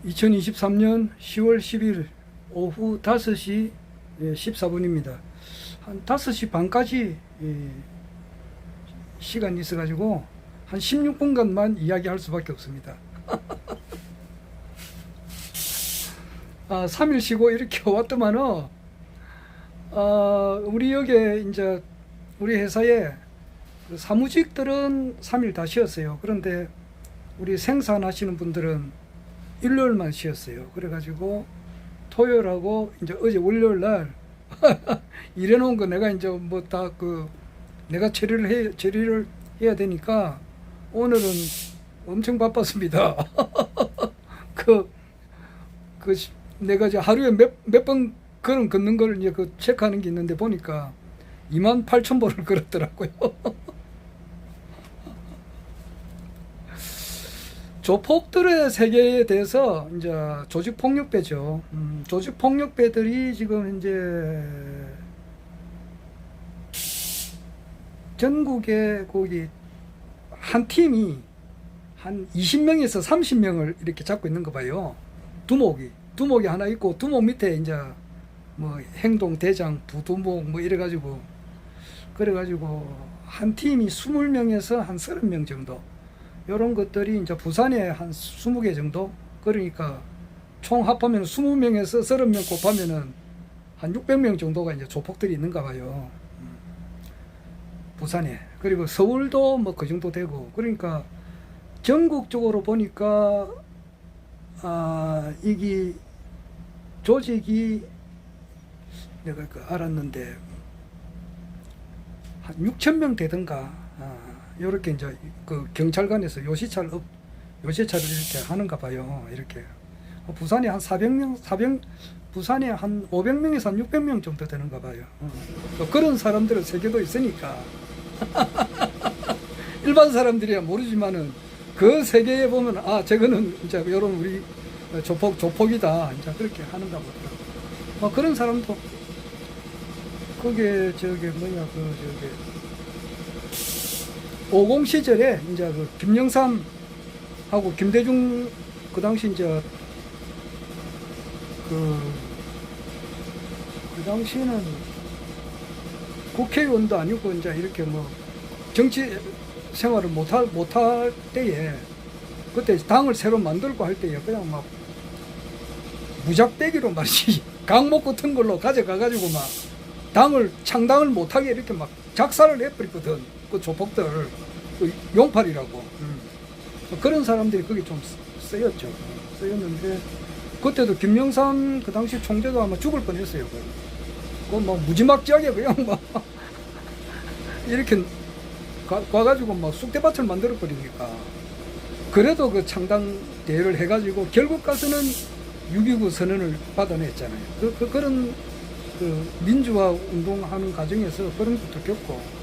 2023년 10월 10일 오후 5시 14분입니다. 한 5시 반까지 시간이 있어가지고 한 16분간만 이야기할 수밖에 없습니다. 3일 쉬고 이렇게 왔더만은 우리 여기에 이제 우리 회사에 사무직들은 3일 다 쉬었어요. 그런데 우리 생산하시는 분들은 일요일만 쉬었어요. 그래가지고 토요일하고 이제 어제 월요일 날 일해놓은 거 내가 이제 뭐 다 내가 처리를 해야 되니까 오늘은 엄청 바빴습니다. 내가 이제 하루에 몇 번 걷는 걸 이제 체크하는 게 있는데 보니까 28,000보를 걸었더라고요. 조폭들의 세계에 대해서 이제 조직폭력배죠. 조직폭력배들이 지금 이제 전국에 거기 한 팀이 한 20명에서 30명을 이렇게 잡고 있는 거 봐요. 두목이 하나 있고 두목 밑에 이제 뭐 행동대장, 부두목 뭐 이래가지고 그래가지고 한 팀이 20명에서 한 30명 정도. 이런 것들이 이제 부산에 한 20개 정도. 그러니까 총 합하면 20명에서 30명 곱하면은 한 600명 정도가 이제 조폭들이 있는가 봐요. 부산에. 그리고 서울도 뭐 그 정도 되고. 그러니까 전국적으로 보니까 이게 조직이 내가 알았는데 한 6,000명 되던가. 요렇게 이제 경찰관에서 요시차를 이렇게 하는가 봐요. 이렇게. 부산에 한 400명, 부산에 한 500명에서 한 600명 정도 되는가 봐요. 그런 사람들은 세계도 있으니까. 일반 사람들이야 모르지만은 그 세계에 보면 저거는 이제 요런 우리 조폭이다. 이제 그렇게 하는가 보더라고요. 그런 사람도 그게 뭐야 50 시절에 이제 김영삼하고 김대중 그 당시 이제 그 당시에는 국회의원도 아니고 이제 이렇게 뭐 정치 생활을 못할 때에 그때 당을 새로 만들고 할 때에 그냥 막 무작대기로 말이지 강목 같은 걸로 가져가가지고 막 창당을 못하게 이렇게 막 작살을 내버리거든. 그 조폭들, 용팔이라고. 그런 사람들이 거기 좀 쓰였는데, 그때도 김영삼 그 당시 총재도 아마 죽을 뻔 했어요. 막 무지막지하게 그냥 막, 이렇게 가가지고 막 쑥대밭을 만들어버리니까. 그래도 그 창당 대회를 해가지고, 결국 가서는 6.29 선언을 받아냈잖아요. 그런 민주화 운동하는 과정에서 그런 것도 겪고,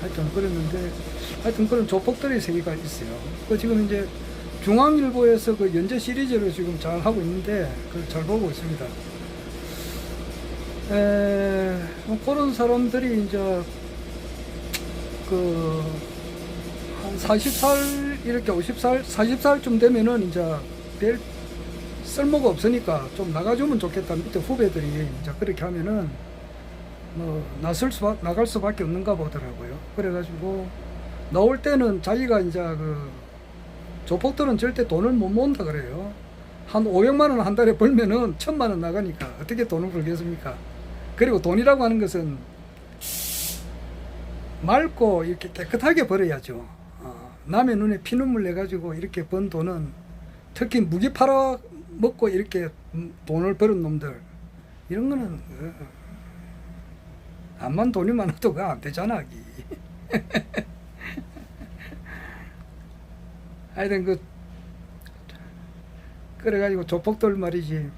하여튼 그런 조폭들의 세계가 있어요. 지금 이제 중앙일보에서 연재 시리즈를 지금 잘 하고 있는데 그걸 잘 보고 있습니다. 그런 사람들이 이제 한 40살 이렇게 50살 40살쯤 되면은 이제 별 쓸모가 없으니까 좀 나가주면 좋겠다. 밑에 후배들이 이제 그렇게 하면은 뭐 나갈 수밖에 없는가 보더라고요. 그래가지고 나올 때는 자기가 이제 조폭들은 절대 돈을 못 모은다 그래요. 한 500만 원 한 달에 벌면은 1,000만 원 나가니까 어떻게 돈을 벌겠습니까? 그리고 돈이라고 하는 것은 맑고 이렇게 깨끗하게 벌어야죠. 남의 눈에 피눈물 내가지고 이렇게 번 돈은 특히 무기 팔아 먹고 이렇게 돈을 버는 놈들 이런 거는 암만 돈이 많아도 그거 안 되잖아. 하여튼 그래가지고 조폭들 말이지.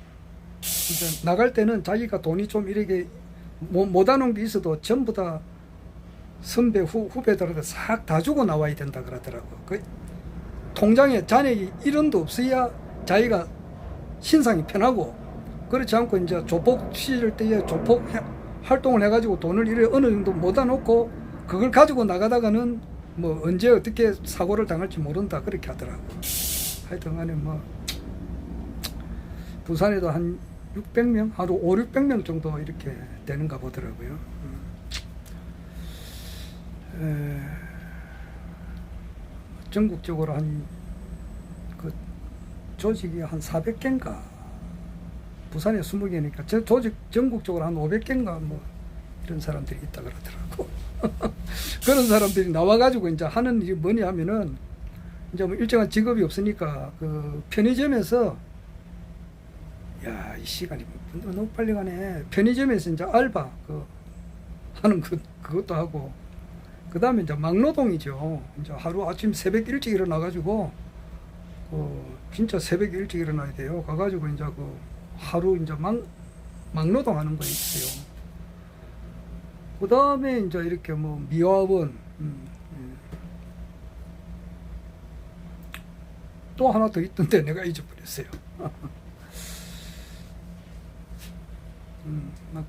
진짜 나갈 때는 자기가 돈이 좀 이렇게 못하는 게 있어도 전부 다 선배 후배들한테 싹 다 주고 나와야 된다 그러더라고. 통장에 잔액이 1원도 없어야 자기가 신상이 편하고, 그렇지 않고 이제 조폭 시절 때에 조폭 활동을 해가지고 돈을 이래 어느 정도 모아 놓고 그걸 가지고 나가다가는 뭐 언제 어떻게 사고를 당할지 모른다 그렇게 하더라고. 하여튼 간에 뭐 부산에도 한 600명, 하루 5, 600명 정도 이렇게 되는가 보더라고요. 전국적으로 그 조직이 한 400개인가, 부산에 20개니까 조직 전국적으로 한 500개인가 뭐 이런 사람들이 있다 그러더라고. 그런 사람들이 나와가지고 이제 하는 일이 뭐냐 하면은 이제 뭐 일정한 직업이 없으니까 그 편의점에서, 야, 이 시간이 너무 빨리 가네. 편의점에서 이제 알바 하는 그것도 하고, 그 다음에 이제 막노동이죠. 이제 하루 아침 새벽 일찍 일어나가지고, 진짜 새벽 일찍 일어나야 돼요. 가가지고 이제 하루 이제 막노동 하는 거 있어요. 그 다음에 이제 이렇게 뭐 미화원, 또 하나 더 있던데 내가 잊어버렸어요.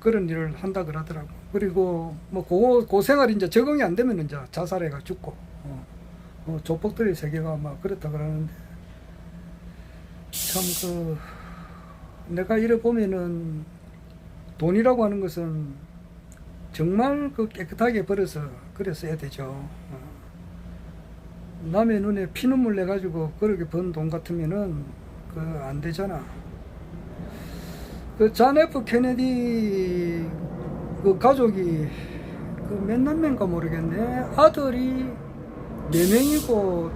그런 일을 한다 그러더라고. 그리고 뭐 그 생활이 이제 적응이 안 되면 이제 자살해가 죽고, 조폭들의 세계가 막 그렇다 그러는데, 참 내가 이래 보면은 돈이라고 하는 것은 정말 깨끗하게 벌어서 그래 써야 되죠. 남의 눈에 피눈물 내가지고 그렇게 번 돈 같으면은 안 되잖아. 존 F 케네디 가족이 몇 남매인가 모르겠네. 아들이 4명이고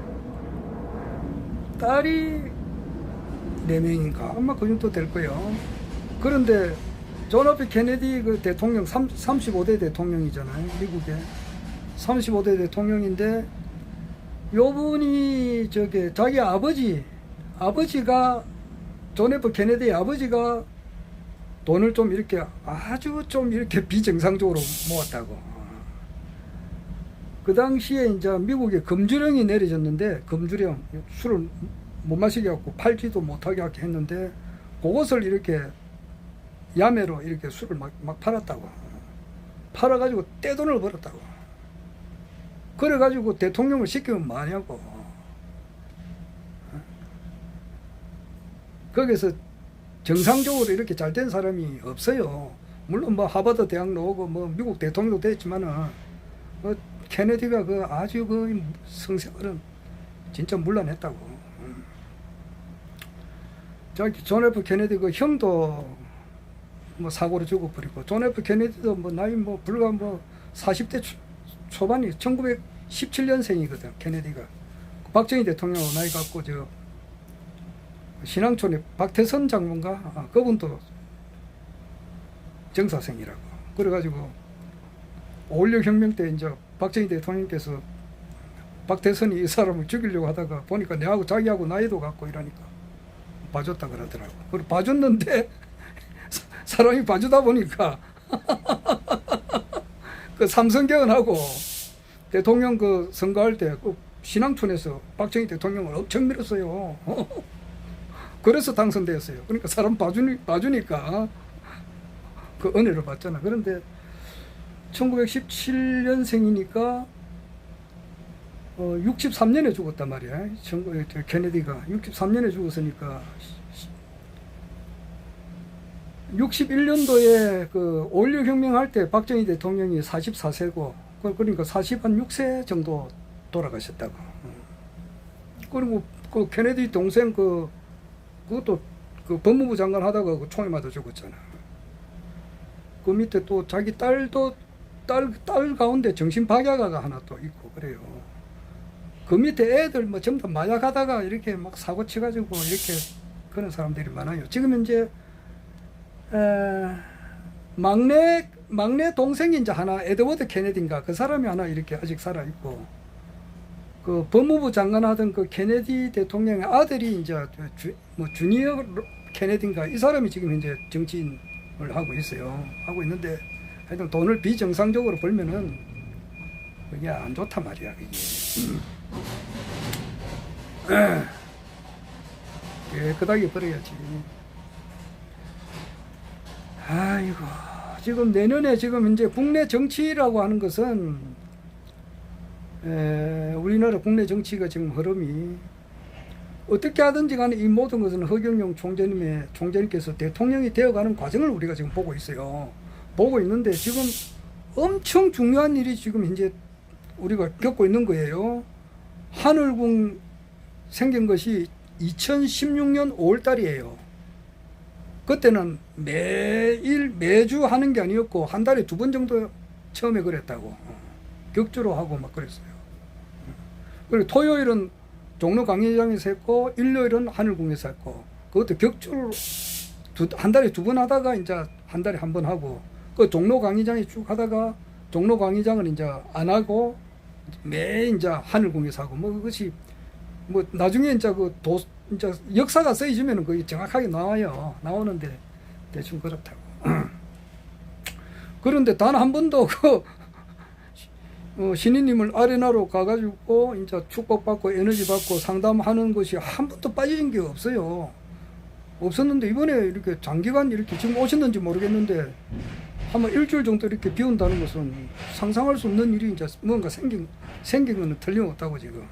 딸이 4명인가 아마 그 정도 될 거예요. 그런데 존 F 케네디 대통령 35대 대통령이잖아요. 미국에 35대 대통령인데, 요분이 자기 아버지가 존 F 케네디의 아버지가 돈을 좀 이렇게 아주 좀 이렇게 비정상적으로 모았다고. 그 당시에 이제 미국에 금주령이 내려졌는데, 금주령, 술을 못 마시게 하고 팔지도 못하게 하게 했는데, 그것을 이렇게 야매로 이렇게 술을 막 팔았다고. 팔아가지고 떼돈을 벌었다고. 그래가지고 대통령을 시키면 뭐하냐고. 거기서 정상적으로 이렇게 잘 된 사람이 없어요. 물론 뭐 하버드 대학 나오고 뭐 미국 대통령도 됐지만은, 케네디가 아주 성생활은 진짜 물러냈다고. 존 F 케네디 형도 뭐 사고로 죽어버리고, 존 F 케네디도 뭐 나이 불과 40대 초반이 1917년생이거든 케네디가. 박정희 대통령하고 나이 갖고 신앙촌에 박태선 장군가, 그분도 정사생이라고. 그래가지고 5.16 혁명 때 이제 박정희 대통령께서 박태선이 이 사람을 죽이려고 하다가 보니까 내하고 자기하고 나이도 같고 이러니까 봐줬다 그러더라고. 그리고 봐줬는데 사람이 봐주다 보니까 삼성개헌하고 대통령 선거할 때 신앙촌에서 박정희 대통령을 엄청 밀었어요. 그래서 당선되었어요. 그러니까 사람 봐주니까 그 은혜를 받잖아. 그런데 1917년생이니까 63년에 죽었단 말이야. 케네디가 63년에 죽었으니까 61년도에 5.16 혁명할 때 박정희 대통령이 44세고, 그러니까 46세 정도 돌아가셨다고. 그리고 케네디 동생 그것도 법무부 장관 하다가 총에 맞아 죽었잖아. 그 밑에 또 자기 딸 가운데 정신박약아가 하나 또 있고 그래요. 그 밑에 애들 전부 다 마약하다가 이렇게 막 사고 치가지고 이렇게 그런 사람들이 많아요. 지금 이제 막내 동생이 이제 하나, 에드워드 케네디인가 그 사람이 하나 이렇게 아직 살아 있고, 법무부 장관 하던 케네디 대통령의 아들이 이제 주니어 케네디인가 이 사람이 지금 이제 정치인을 하고 있어요. 하고 있는데 하여튼 돈을 비정상적으로 벌면은 그게 안 좋단 말이야. 그게. 깨끗하게 벌어야지. 아이고, 지금 내년에 지금 이제 국내 정치라고 하는 것은, 우리나라 국내 정치가 지금 흐름이 어떻게 하든지 간에 이 모든 것은 허경영 총재님께서 대통령이 되어가는 과정을 우리가 지금 보고 있어요. 보고 있는데 지금 엄청 중요한 일이 지금 현재 우리가 겪고 있는 거예요. 하늘궁 생긴 것이 2016년 5월 달이에요. 그때는 매주 하는 게 아니었고 한 달에 2번 정도 처음에 그랬다고. 격주로 하고 막 그랬어요. 그리고 토요일은 종로 강의장에서 했고 일요일은 하늘궁에서 했고 그것도 격주로 한 달에 2번 하다가 이제 한 달에 1번 하고 그 종로 강의장에 쭉 하다가 종로 강의장은 이제 안 하고 매일 이제 하늘궁에서 하고 뭐 그것이 뭐 나중에 이제 이제 역사가 쓰여지면 그게 정확하게 나와요. 나오는데 대충 그렇다고. 그런데 단 한 번도 신인님을 아레나로 가가지고 이제 축복받고 에너지 받고 상담하는 것이 한 번도 빠진 게 없어요. 없었는데 이번에 이렇게 장기간 이렇게 지금 오셨는지 모르겠는데 한번 일주일 정도 이렇게 비운다는 것은 상상할 수 없는 일이 이제 뭔가 생긴 건 틀림없다고 지금.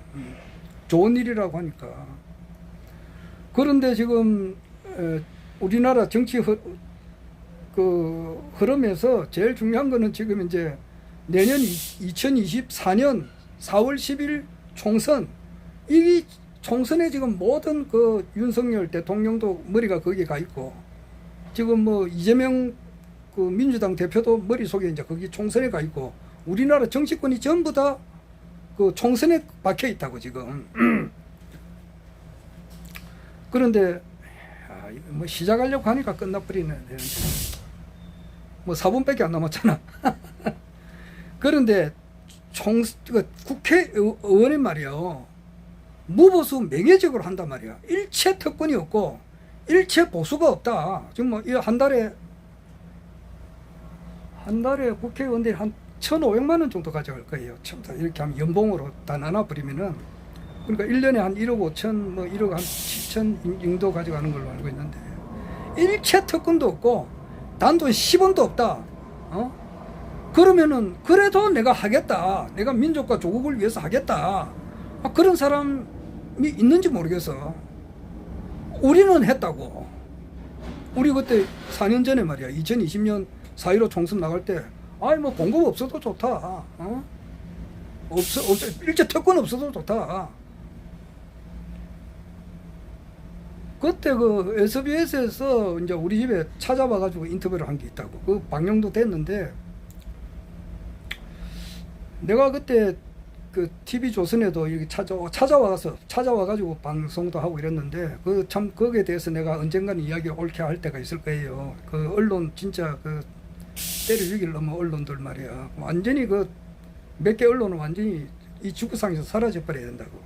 좋은 일이라고 하니까. 그런데 지금 우리나라 정치 흐름에서 제일 중요한 거는 지금 이제 내년 2024년 4월 10일 총선, 이 총선에 지금 모든 윤석열 대통령도 머리가 거기에 가 있고 지금 뭐 이재명 민주당 대표도 머릿속에 이제 거기 총선에 가 있고 우리나라 정치권이 전부 다 총선에 박혀 있다고 지금. 그런데 뭐 시작하려고 하니까 끝나버리네. 뭐 4분밖에 안 남았잖아. 그런데 국회의원이 말이야 무보수 명예적으로 한단 말이야. 일체 특권이 없고 일체 보수가 없다. 지금 뭐 한 달에 국회의원들이 한 1,500만 원 정도 가져갈 거예요. 이렇게 하면 연봉으로 다 나눠버리면은 그러니까 1년에 한 1억 5천, 뭐 1억 한 7천 정도 가져가는 걸로 알고 있는데 일체 특권도 없고 단돈 10원도 없다. 그러면은 그래도 내가 하겠다. 내가 민족과 조국을 위해서 하겠다. 그런 사람이 있는지 모르겠어. 우리는 했다고. 우리 그때 4년 전에 말이야. 2020년 4.15 총선 나갈 때 뭐 공급 없어도 좋다. 일제 특권 없어도 좋다. 그때 SBS에서 이제 우리 집에 찾아와가지고 인터뷰를 한 게 있다고. 방영도 됐는데 내가 그때 TV조선에도 이렇게 찾아와가지고 방송도 하고 이랬는데 참 거기에 대해서 내가 언젠가는 이야기를 옳게 할 때가 있을 거예요. 언론 진짜 때려 죽일 놈의 언론들 말이야. 완전히 몇 개 언론은 완전히 이 지구상에서 사라져 버려야 된다고.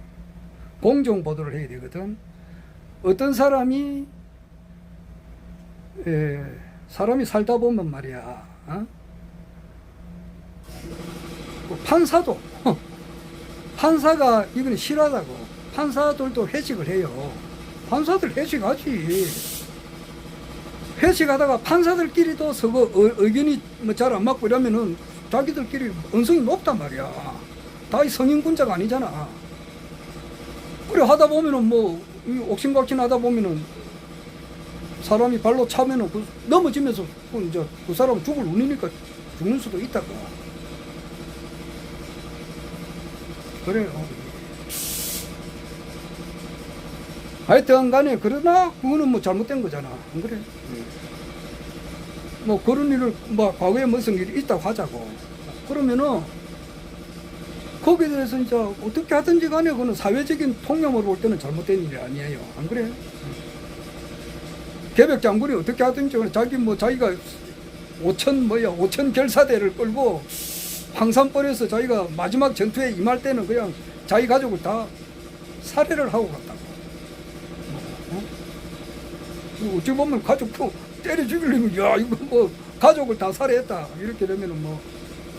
공정 보도를 해야 되거든. 어떤 사람이 살다 보면 말이야. 판사가 이건 싫어하다고. 판사들도 회식을 해요. 판사들 회식하지. 회식하다가 판사들끼리도 서고 의견이 잘 안 맞고 이러면은 자기들끼리 언성이 높단 말이야. 다 성인군자가 아니잖아. 그래 하다 보면은 뭐 옥신각신 하다 보면은 사람이 발로 차면은 넘어지면서 이제 그 사람 죽을 운이니까 죽는 수도 있다고. 그래요. 하여튼 간에 그러나 그거는 뭐 잘못된 거잖아. 안 그래? 뭐 그런 일을 뭐 과거에 무슨 일이 있다고 하자고. 그러면은 거기에 대해서 이제 어떻게 하든지 간에 그거는 사회적인 통념으로 볼 때는 잘못된 일이 아니에요. 안 그래? 개백 장군이 어떻게 하든지 자기가 5천 결사대를 끌고 황산벌에서 자기가 마지막 전투에 임할 때는 그냥 자기 가족을 다 살해를 하고 갔다고. 어찌 보면 가족도 때려 죽이려면 이거 뭐 가족을 다 살해했다 이렇게 되면은 뭐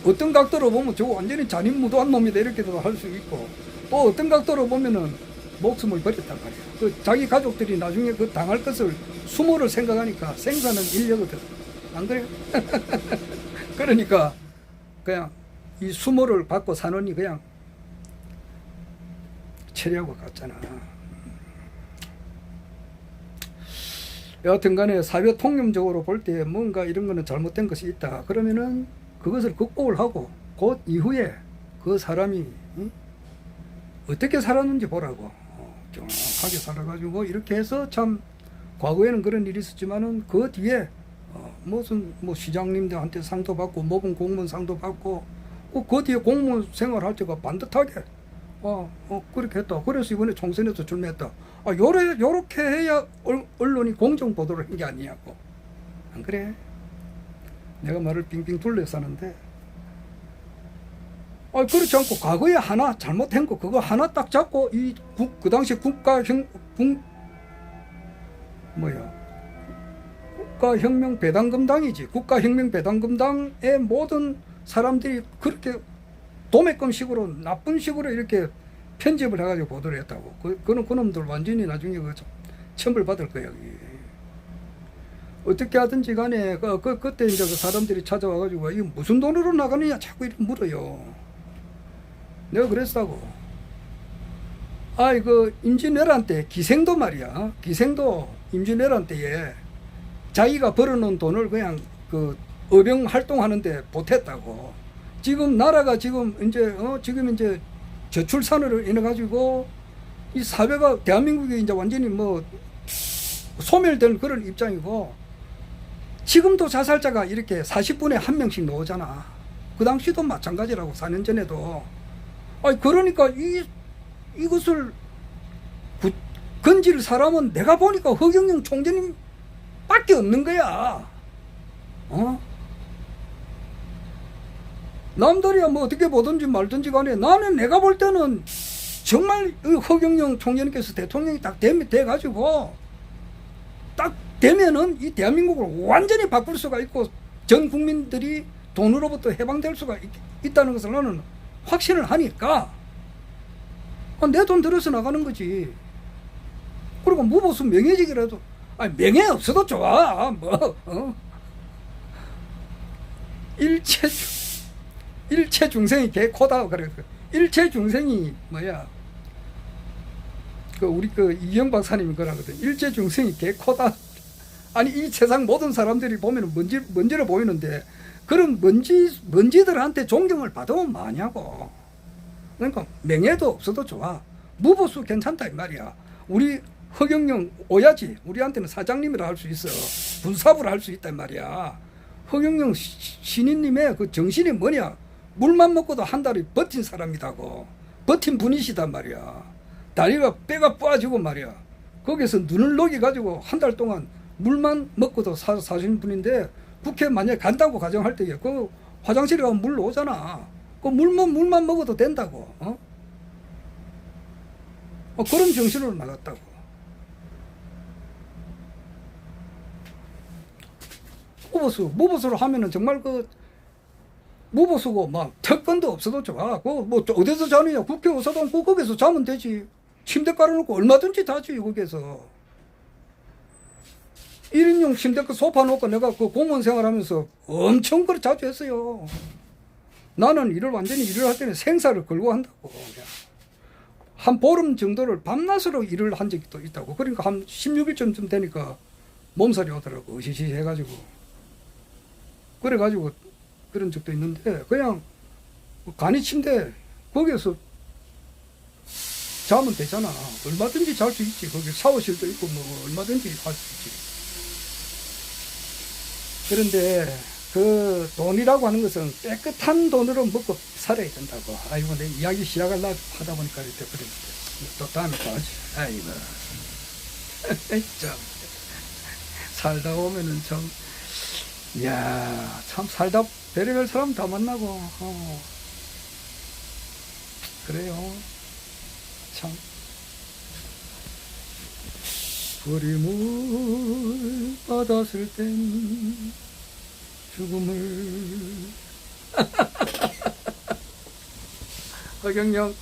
어떤 각도로 보면 저거 완전히 잔인무도한 놈이다 이렇게도 할 수 있고 또 어떤 각도로 보면은 목숨을 버렸단 말이야. 자기 가족들이 나중에 당할 것을 수모를 생각하니까 생사는 인력거든. 안 그래? 그러니까 그냥 이 수모를 받고 사느니 그냥 처리하고 갔잖아. 여하튼 간에 사회 통념적으로 볼 때 뭔가 이런 거는 잘못된 것이 있다. 그러면은 그것을 극복을 하고 곧 이후에 그 사람이 어떻게 살았는지 보라고. 정확하게 살아가지고 이렇게 해서 참 과거에는 그런 일이 있었지만은 그 뒤에 무슨 뭐 시장님들한테 상도 받고 모범 공무원 상도 받고 그 뒤에 공무원 생활할 때가 반듯하게 그렇게 했다. 그래서 이번에 총선에서 출마했다. 요렇게 해야 언론이 공정 보도를 한 게 아니냐고. 안 그래? 내가 말을 빙빙 둘러서 하는데 그렇지 않고 과거에 하나 잘못한 거 그거 하나 딱 잡고 그 당시 국가혁명배당금당이지. 국가혁명배당금당의 모든 사람들이 그렇게 도매금식으로 나쁜 식으로 이렇게 편집을 해가지고 보도를 했다고. 그놈들 완전히 나중에 처벌 받을 거야. 어떻게 하든지 간에 그때 이제 그 사람들이 찾아와가지고 이거 무슨 돈으로 나가느냐 자꾸 이렇게 물어요. 내가 그랬다고. 임진왜란 때 기생도 말이야. 기생도 임진왜란 때에 자기가 벌어놓은 돈을 그냥 그 의병 활동하는데 보탰다고. 지금 나라가 지금 이제 저출산으로 인해 가지고 이 사회가 대한민국이 이제 완전히 소멸된 그런 입장이고, 지금도 자살자가 이렇게 40분에 한 명씩 나오잖아. 그 당시도 마찬가지라고. 4년 전에도. 그러니까 이것을 건질 사람은 내가 보니까 허경영 총재님 밖에 없는 거야. 남들이야 뭐 어떻게 보든지 말든지 간에 나는 내가 볼 때는 정말 허경영 총재님께서 대통령이 딱 돼가지고 딱 되면은 이 대한민국을 완전히 바꿀 수가 있고 전 국민들이 돈으로부터 해방될 수가 있다는 것을 나는 확신을 하니까 내 돈 들여서 나가는 거지. 그리고 무보수 명예직이라도 명예 없어도 좋아. 일체 중생이 개코다. 그래. 일체 중생이 우리 이영 박사님이 그러거든. 일체 중생이 개코다. 아니 이 세상 모든 사람들이 보면 먼지로 보이는데 그런 먼지들한테 존경을 받으면 뭐냐고. 그러니까 명예도 없어도 좋아. 무보수 괜찮다 이 말이야. 우리 허경영 오야지. 우리한테는 사장님이라 할 수 있어. 분사부를 할 수 있다 이 말이야. 허경영 신인님의 그 정신이 뭐냐. 물만 먹고도 한 달이 버틴 사람이다고. 버틴 분이시단 말이야. 다리가 뼈가 빠지고 말이야. 거기서 눈을 녹여가지고 한 달 동안 물만 먹고도 사신 분인데, 국회 만약에 간다고 가정할 때에 그 화장실에 가면 물 오잖아. 그 물만 먹어도 된다고. 그런 정신으로 나갔다고. 무보수로 하면은 정말 무보수고 특권도 없어도 좋아. 어디서 자느냐. 국회의사당 거기서 자면 되지. 침대 깔아놓고 얼마든지 자지 거기서. 1인용 침대 소파 놓고 내가 공무원 생활하면서 엄청 자주 했어요. 나는 완전히 일을 할 때는 생사를 걸고 한다고. 한 보름 정도를 밤낮으로 일을 한 적도 있다고. 그러니까 한 16일쯤 되니까 몸살이 오더라고. 으시시 해가지고. 그래가지고 그런 적도 있는데, 그냥 간이 침대 거기에서 자면 되잖아. 얼마든지 잘 수 있지. 거기 샤워실도 있고 얼마든지 할 수 있지. 그런데 그 돈이라고 하는 것은 깨끗한 돈으로 먹고 살아야 된다고. 내 이야기 시작하려고 하다 보니까 이렇게 그랬는데 또 다음에 또 하지. 참 살다 보면은 참 살다 별의별 사람 다 만나고 그래요. 참 버림을 받았을 땐 죽음을 허경영